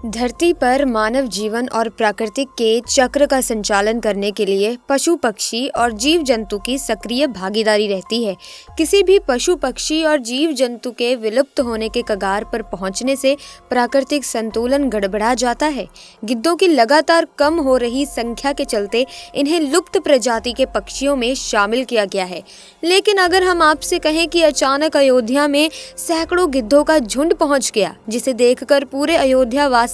धरती पर मानव जीवन और प्राकृतिक के चक्र का संचालन करने के लिए पशु पक्षी और जीव जंतु की सक्रिय भागीदारी रहती है। किसी भी पशु पक्षी और जीव जंतु के विलुप्त होने के कगार पर पहुंचने से प्राकृतिक संतुलन गड़बड़ा जाता है। गिद्धों की लगातार कम हो रही संख्या के चलते इन्हें लुप्त प्रजाति के पक्षियों में शामिल किया गया है। लेकिन अगर हम आपसे कहें कि अचानक अयोध्या में सैकड़ों गिद्धों का झुंड पहुंच गया, जिसे देखकर पूरे अयोध्या वासी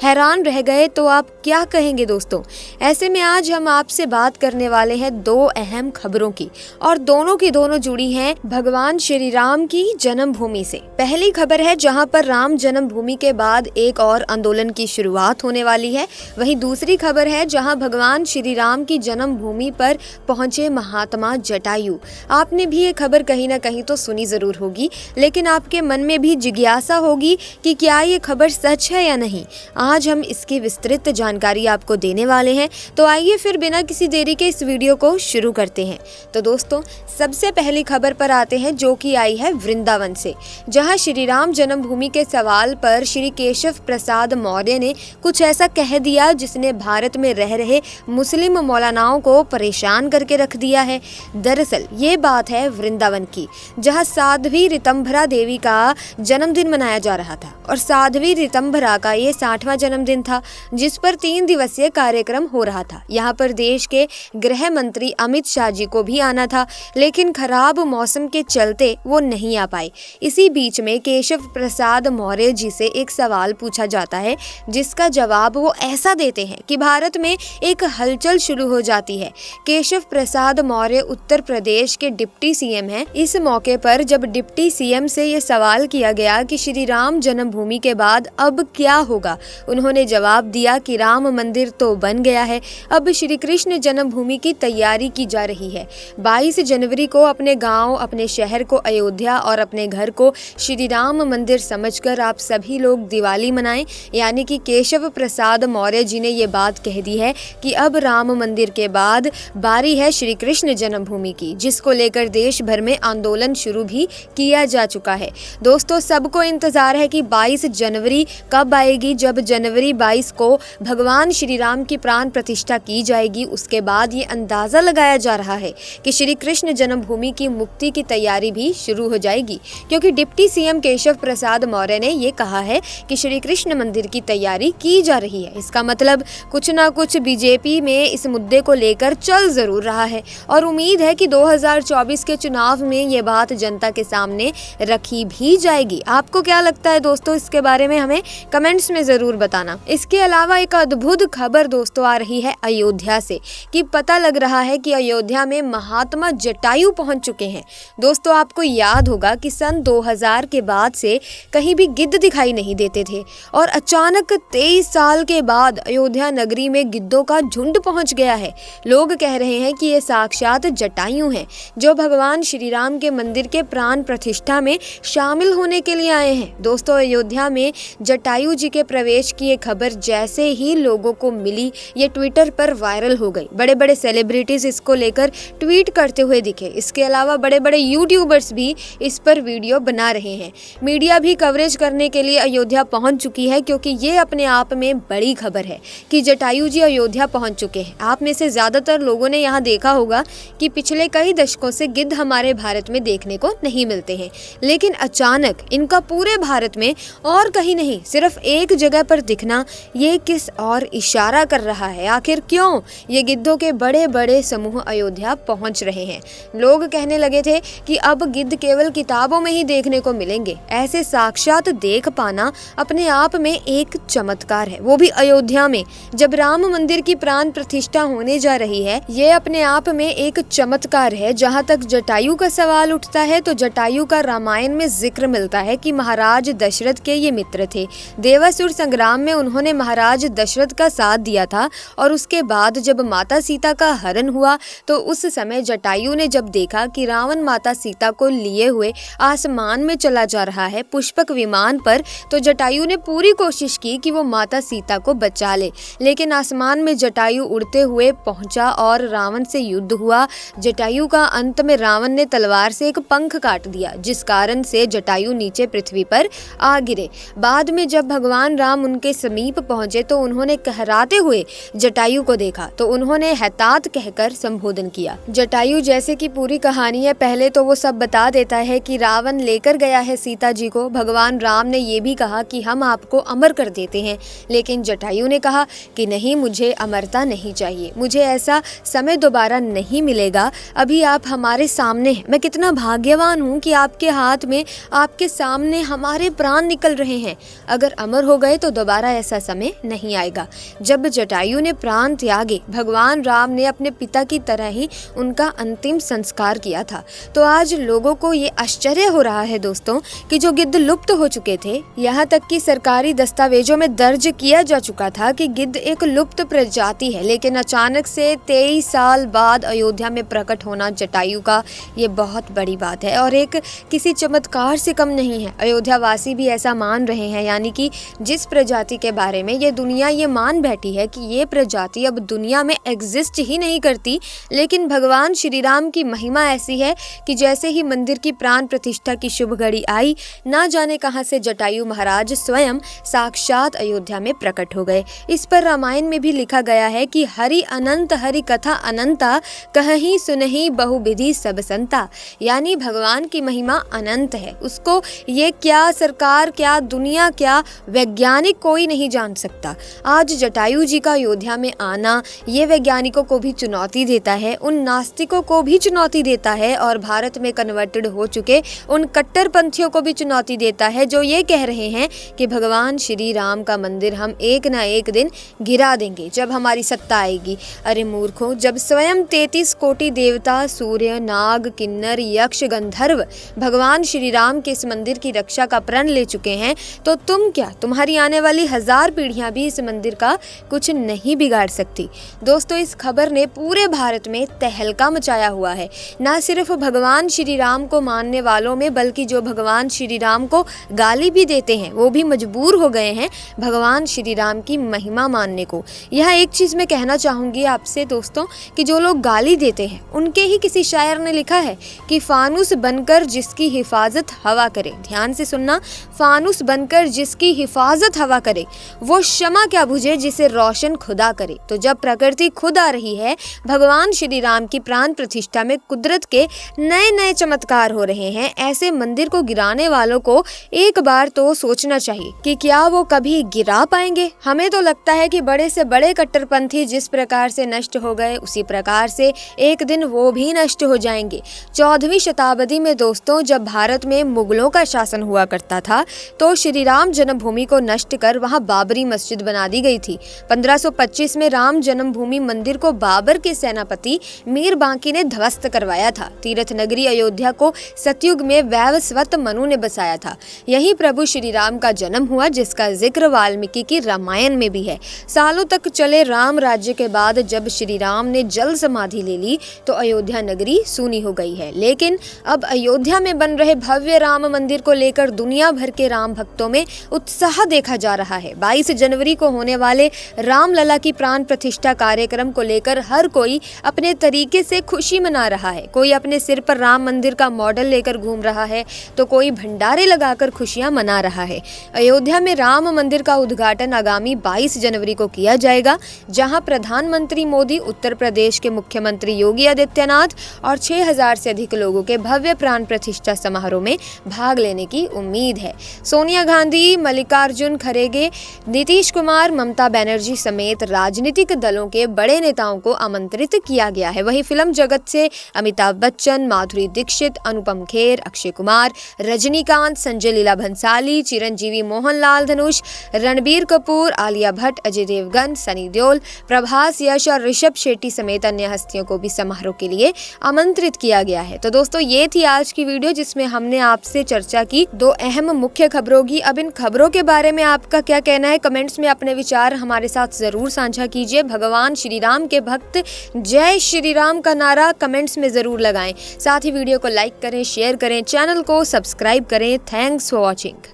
हैरान रह गए, तो आप क्या कहेंगे दोस्तों? ऐसे में आज हम आपसे बात करने वाले हैं दो अहम खबरों की, और दोनों की दोनों जुड़ी हैं भगवान श्री राम की जन्मभूमि से। पहली खबर है जहां पर राम जन्मभूमि के बाद एक और आंदोलन की शुरुआत होने वाली है। वहीं दूसरी खबर है जहां भगवान श्री राम की जन्मभूमि पर पहुंचे महात्मा जटायु। आपने भी ये खबर कहीं ना कहीं तो सुनी जरूर होगी, लेकिन आपके मन में भी जिज्ञासा होगी कि क्या ये खबर सच है या नहीं। आज हम इसकी विस्तृत जानकारी आपको देने वाले हैं, तो आइए फिर बिना किसी देरी के इस वीडियो को शुरू करते हैं। तो दोस्तों, सबसे पहली खबर पर आते हैं, जो कि आई है वृंदावन से, जहां श्री राम जन्मभूमि के सवाल पर श्री केशव प्रसाद मौर्य ने कुछ ऐसा कह दिया जिसने भारत में रह रहे मुस्लिम मौलानाओं को परेशान करके रख दिया है। दरअसल ये बात है वृंदावन की, जहां साध्वी ऋतंभरा देवी का जन्मदिन मनाया जा रहा था, और साध्वी ऋतंभरा का ये 60वां जन्मदिन था, जिस पर 3 दिवसीय कार्यक्रम हो रहा था। यहाँ पर देश के गृह मंत्री अमित शाह जी को भी आना था, लेकिन खराब मौसम के चलते वो नहीं आ पाए। इसी बीच में केशव प्रसाद मौर्य जी से एक सवाल पूछा जाता है, जिसका जवाब वो ऐसा देते हैं कि भारत में एक हलचल शुरू हो जाती है। केशव प्रसाद मौर्य उत्तर प्रदेश के डिप्टी सीएम हैं। इस मौके पर जब डिप्टी सीएम से ये सवाल किया गया कि श्री राम जन्मभूमि के बाद अब क्या होगा, उन्होंने जवाब दिया कि राम मंदिर तो बन गया है, अब श्री कृष्ण जन्मभूमि की तैयारी की जा रही है। 22 जनवरी को अपने गांव, अपने शहर को अयोध्या और अपने घर को श्री राम मंदिर समझकर आप सभी लोग दिवाली मनाएं। यानी कि केशव प्रसाद मौर्य जी ने ये बात कह दी है कि अब राम मंदिर के बाद बारी है श्री कृष्ण जन्मभूमि की, जिसको लेकर देश भर में आंदोलन शुरू भी किया जा चुका है। दोस्तों, सबको इंतजार है कि 22 जनवरी कब आएगी, जब जनवरी 22 को भगवान श्री राम की प्राण प्रतिष्ठा की जाएगी। उसके बाद ये अंदाजा लगाया जा रहा है कि श्री कृष्ण जन्मभूमि की मुक्ति की तैयारी भी शुरू हो जाएगी, क्योंकि डिप्टी सीएम केशव प्रसाद मौर्य ने ये कहा है कि श्री कृष्ण मंदिर की तैयारी की जा रही है। इसका मतलब कुछ ना कुछ बीजेपी में इस मुद्दे को लेकर चल जरूर रहा है, और उम्मीद है कि 2024 के चुनाव में ये बात जनता के सामने रखी भी जाएगी। आपको क्या लगता है दोस्तों इसके बारे में? हमें कमेंट्स में जरूर बताना। इसके अलावा एक अद्भुत खबर दोस्तों आ रही है अयोध्या से, कि पता लग रहा है कि अयोध्या में महात्मा जटायु पहुंच चुके हैं। दोस्तों, आपको याद होगा कि सन 2000 के बाद से कहीं भी गिद्ध दिखाई नहीं देते थे, और अचानक 23 साल के बाद अयोध्या नगरी में गिद्धों का झुंड पहुंच गया है। लोग कह रहे हैं कि ये साक्षात जटायु हैं, जो भगवान श्री राम के मंदिर के प्राण प्रतिष्ठा में शामिल होने के लिए आए हैं। दोस्तों, अयोध्या में जटायु जी के प्रवेश की ये खबर जैसे ही लोगों को मिली, ये ट्विटर पर वायरल हो गई। बड़े बड़े सेलिब्रिटीज इसको लेकर ट्वीट करते हुए दिखे। इसके अलावा बड़े बड़े यूट्यूबर्स भी इस पर वीडियो बना रहे हैं। मीडिया भी कवरेज करने के लिए अयोध्या पहुंच चुकी है, क्योंकि ये अपने आप में बड़ी खबर है कि जटायु जी अयोध्या पहुंच चुके हैं। आप में से ज्यादातर लोगों ने यहाँ देखा होगा कि पिछले कई दशकों से गिद्ध हमारे भारत में देखने को नहीं मिलते हैं, लेकिन अचानक इनका पूरे भारत में और कहीं नहीं, सिर्फ एक जगह पर दिखना ये किस और इशारा कर रहा है? आखिर क्यों ये गिद्धों के बड़े बड़े समूह अयोध्या पहुंच रहे हैं? लोग कहने लगे थे कि अब गिद्ध केवल किताबों में ही देखने को मिलेंगे। ऐसे साक्षात देख पाना अपने आप में एक चमत्कार है, वो भी अयोध्या में, जब राम मंदिर की प्राण प्रतिष्ठा होने जा रही है। ये अपने आप में एक चमत्कार है। जहाँ तक जटायु का सवाल उठता है, तो जटायु का रामायण में जिक्र मिलता है कि महाराज दशरथ के ये मित्र थे। देवासुर संग्राम में उन्होंने महाराज दशरथ का साथ दिया था, और उसके बाद जब माता सीता का हरण हुआ, तो उस समय जटायु ने जब देखा कि रावण माता सीता को लिए हुए आसमान में चला जा रहा है पुष्पक विमान पर, तो जटायु ने पूरी कोशिश की कि वो माता सीता को बचा ले। लेकिन आसमान में जटायु उड़ते हुए पहुंचा और रावण से युद्ध हुआ। जटायु का अंत में रावण ने तलवार से एक पंख काट दिया, जिस कारण से जटायु नीचे पृथ्वी पर आ गिरे। बाद में जब भगवान भगवान राम उनके समीप पहुंचे तो उन्होंने कहराते हुए जटायु को देखा तो उन्होंने हैतात कहकर संबोधन किया। जटायु जैसे कि पूरी कहानी है, पहले तो वो सब बता देता है कि रावण लेकर गया है सीता जी को। भगवान राम ने ये भी कहा कि हम आपको अमर कर देते हैं, लेकिन जटायु ने कहा कि नहीं, मुझे अमरता नहीं चाहिए, मुझे ऐसा समय दोबारा नहीं मिलेगा। अभी आप हमारे सामने हैं, मैं कितना भाग्यवान हूँ कि आपके हाथ में, आपके सामने हमारे प्राण निकल रहे हैं। अगर अमर हो गए तो दोबारा ऐसा समय नहीं आएगा। जब जटायु ने प्राण त्यागे, भगवान राम ने अपने पिता की तरह ही उनका अंतिम संस्कार किया था। तो आज लोगों को ये आश्चर्य हो रहा है दोस्तों कि जो गिद्ध लुप्त हो चुके थे, यहाँ तक कि सरकारी दस्तावेजों में दर्ज किया जा चुका था कि गिद्ध एक लुप्त प्रजाति है, लेकिन अचानक से 23 साल बाद अयोध्या में प्रकट होना जटायु का ये बहुत बड़ी बात है और एक किसी चमत्कार से कम नहीं है। अयोध्या वासी भी ऐसा मान रहे हैं, यानी कि जिस प्रजाति के बारे में ये दुनिया ये मान बैठी है कि ये प्रजाति अब दुनिया में एग्जिस्ट ही नहीं करती, लेकिन भगवान श्री राम की महिमा ऐसी है कि जैसे ही मंदिर की प्राण प्रतिष्ठा की शुभ घड़ी आई, ना जाने कहां से जटायु महाराज स्वयं साक्षात अयोध्या में प्रकट हो गए। इस पर रामायण में भी लिखा गया है कि हरि अनंत हरि कथा अनंता, कहीं सुनहि बहुविधि सब संता, यानी भगवान की महिमा अनंत है। उसको ये क्या सरकार, क्या दुनिया, क्या वैज्ञानिक कोई नहीं जान सकता। आज जटायु जी का अयोध्या में आना ये वैज्ञानिकों को भी चुनौती देता है, उन नास्तिकों को भी चुनौती देता है और भारत में कन्वर्टेड हो चुके उन कट्टरपंथियों को भी चुनौती देता है जो ये कह रहे हैं कि भगवान श्री राम का मंदिर हम एक ना एक दिन गिरा देंगे जब हमारी सत्ता आएगी। अरे मूर्खों, जब स्वयं 33 कोटि देवता, सूर्य, नाग, किन्नर, यक्ष, गंधर्व भगवान श्री राम के इस मंदिर की रक्षा का प्रण ले चुके हैं, तो तुम क्या, तुम्हारी आने वाली 1000 पीढ़ियां भी इस मंदिर का कुछ नहीं बिगाड़ सकती। दोस्तों, इस खबर ने पूरे भारत में तहलका मचाया हुआ है। ना सिर्फ भगवान श्री राम को मानने वालों में, बल्कि जो भगवान श्री राम को गाली भी देते हैं वो भी मजबूर हो गए हैं भगवान श्री राम की महिमा मानने को। यह एक चीज मैं कहना चाहूंगी आपसे दोस्तों कि जो लोग गाली देते हैं, उनके ही किसी शायर ने लिखा है कि फानुस बनकर जिसकी हिफाजत हवा करे, ध्यान से सुनना, फानुस बनकर जिसकी हिफाजत हवा करे, वो शमा क्या बुझे जिसे रोशन खुदा करे। तो जब प्रकृति खुद आ रही है, भगवान श्री राम की प्राण प्रतिष्ठा में कुदरत के नए नए चमत्कार हो रहे हैं, ऐसे मंदिर को गिराने वालों को एक बार तो सोचना चाहिए कि क्या वो कभी गिरा पाएंगे। हमें तो लगता है कि बड़े से बड़े कट्टरपंथी जिस प्रकार से नष्ट हो गए, उसी प्रकार से एक दिन वो भी नष्ट हो जाएंगे। 14वीं शताब्दी में दोस्तों, जब भारत में मुगलों का शासन हुआ करता था, तो श्री राम जन्मभूमि को नष्ट कर वहां बाबरी मस्जिद बना दी गई थी। 1525 में राम जन्मभूमि मंदिर को बाबर के सेनापति मीर बांकी ने ध्वस्त करवाया था। तीर्थ नगरी अयोध्या को सतयुग में वैवस्वत मनु ने बसाया था। यही प्रभु श्री राम का जन्म हुआ, जिसका जिक्र वाल्मीकि की रामायण में भी है। सालों तक चले राम राज्य के बाद जब श्री राम ने जल समाधि ले ली तो अयोध्या नगरी सूनी हो गई है। लेकिन अब अयोध्या में बन रहे भव्य राम मंदिर को लेकर दुनिया भर के राम भक्तों में उत्साह देखा जा रहा है। 22 जनवरी को होने वाले रामलला की प्राण प्रतिष्ठा कार्यक्रम को लेकर हर कोई अपने तरीके से खुशी मना रहा है। कोई अपने सिर पर राम मंदिर का मॉडल लेकर घूम रहा है, तो कोई भंडारे लगाकर खुशियां मना रहा है। अयोध्या में राम मंदिर का उद्घाटन आगामी 22 जनवरी को किया जाएगा, जहां प्रधानमंत्री मोदी, उत्तर प्रदेश के मुख्यमंत्री योगी आदित्यनाथ और 6000 से अधिक लोगों के भव्य प्राण प्रतिष्ठा समारोह में भाग लेने की उम्मीद है। सोनिया गांधी, मल्लिकार्जुन खड़गे, नीतीश कुमार, ममता बनर्जी समेत राजनीतिक दलों के बड़े नेताओं को आमंत्रित किया गया है। वहीं फिल्म जगत से अमिताभ बच्चन, माधुरी दीक्षित, अनुपम खेर, अक्षय कुमार, रजनीकांत, संजय लीला भंसाली, चिरंजीवी, मोहनलाल, धनुष, रणबीर कपूर, आलिया भट्ट, अजय देवगन, सनी देओल, प्रभास, यश और ऋषभ शेट्टी समेत अन्य हस्तियों को भी समारोह के लिए आमंत्रित किया गया है। तो दोस्तों, ये थी आज की वीडियो जिसमें हमने आपसे चर्चा की 2 अहम मुख्य खबरों की। अब इन खबरों के बारे में आपका क्या कहना है? कमेंट्स में अपने विचार हमारे साथ जरूर साझा कीजिए। भगवान श्री राम के भक्त जय श्री राम का नारा कमेंट्स में जरूर लगाएं। साथ ही वीडियो को लाइक करें, शेयर करें, चैनल को सब्सक्राइब करें। Thanks for watching.